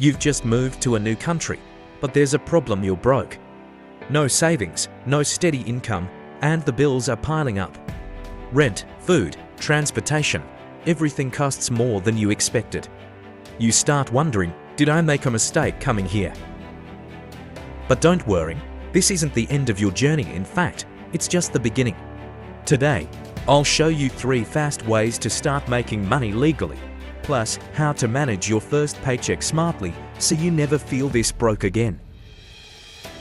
You've just moved to a new country, but there's a problem: you're broke. No savings, no steady income, and the bills are piling up. Rent, food, transportation, everything costs more than you expected. You start wondering, did I make a mistake coming here? But don't worry, this isn't the end of your journey. In fact, it's just the beginning. Today, I'll show you 3 fast ways to start making money legally, plus how to manage your first paycheck smartly so you never feel this broke again.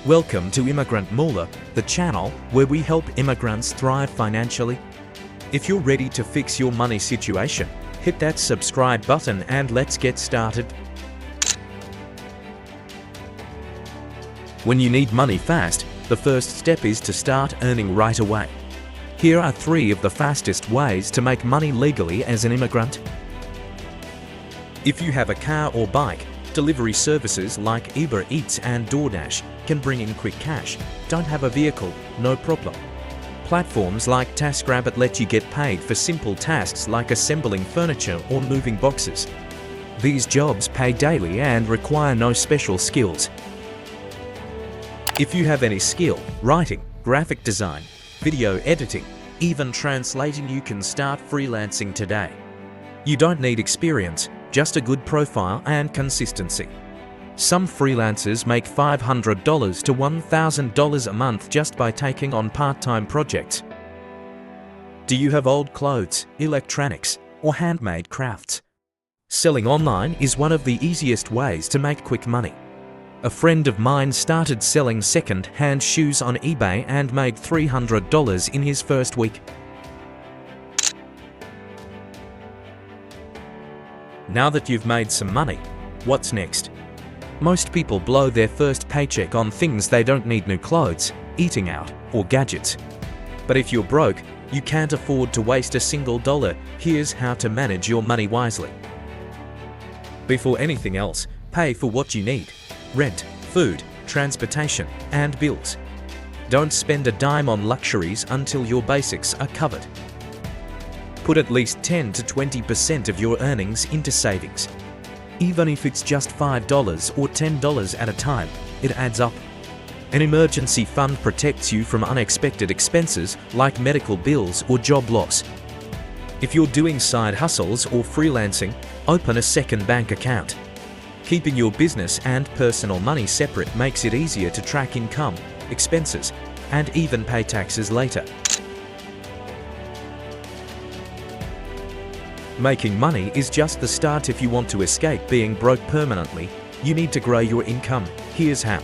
Welcome to Immigrant, the channel where we help immigrants thrive financially. If you're ready to fix your money situation, hit that subscribe button and let's get started. When you need money fast, the first step is to start earning right away. Here are 3 of the fastest ways to make money legally as an immigrant. If you have a car or bike, delivery services like Uber Eats and DoorDash can bring in quick cash. Don't have a vehicle? No problem. Platforms like TaskRabbit let you get paid for simple tasks like assembling furniture or moving boxes. These jobs pay daily and require no special skills. If you have any skill, writing, graphic design, video editing, even translating, you can start freelancing today. You don't need experience, just a good profile and consistency. Some freelancers make $500 to $1,000 a month just by taking on part-time projects. Do you have old clothes, electronics, or handmade crafts? Selling online is one of the easiest ways to make quick money. A friend of mine started selling second-hand shoes on eBay and made $300 in his first week. Now that you've made some money, what's next? Most people blow their first paycheck on things they don't need: new clothes, eating out, or gadgets. But if you're broke, you can't afford to waste a single dollar. Here's how to manage your money wisely. Before anything else, pay for what you need: rent, food, transportation, and bills. Don't spend a dime on luxuries until your basics are covered. Put at least 10 to 20% of your earnings into savings. Even if it's just $5 or $10 at a time, it adds up. An emergency fund protects you from unexpected expenses like medical bills or job loss. If you're doing side hustles or freelancing, open a second bank account. Keeping your business and personal money separate makes it easier to track income, expenses, and even pay taxes later. Making money is just the start. If you want to escape being broke permanently, you need to grow your income. Here's how.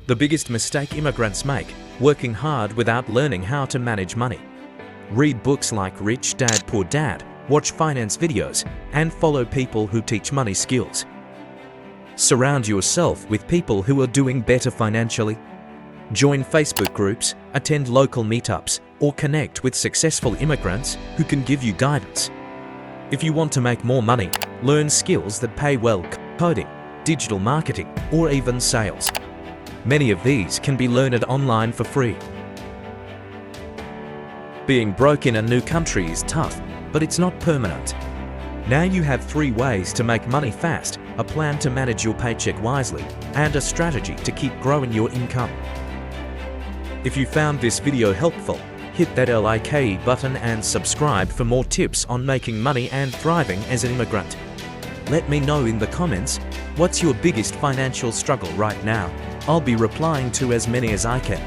The biggest mistake immigrants make: working hard without learning how to manage money. Read books like Rich Dad Poor Dad, watch finance videos, and follow people who teach money skills. Surround yourself with people who are doing better financially. Join Facebook groups, attend local meetups, or connect with successful immigrants who can give you guidance. If you want to make more money, learn skills that pay well: coding, digital marketing, or even sales. Many of these can be learned online for free. Being broke in a new country is tough, but it's not permanent. Now you have 3 ways to make money fast: a plan to manage your paycheck wisely, and a strategy to keep growing your income. If you found this video helpful, hit that like button and subscribe for more tips on making money and thriving as an immigrant. Let me know in the comments, what's your biggest financial struggle right now? I'll be replying to as many as I can.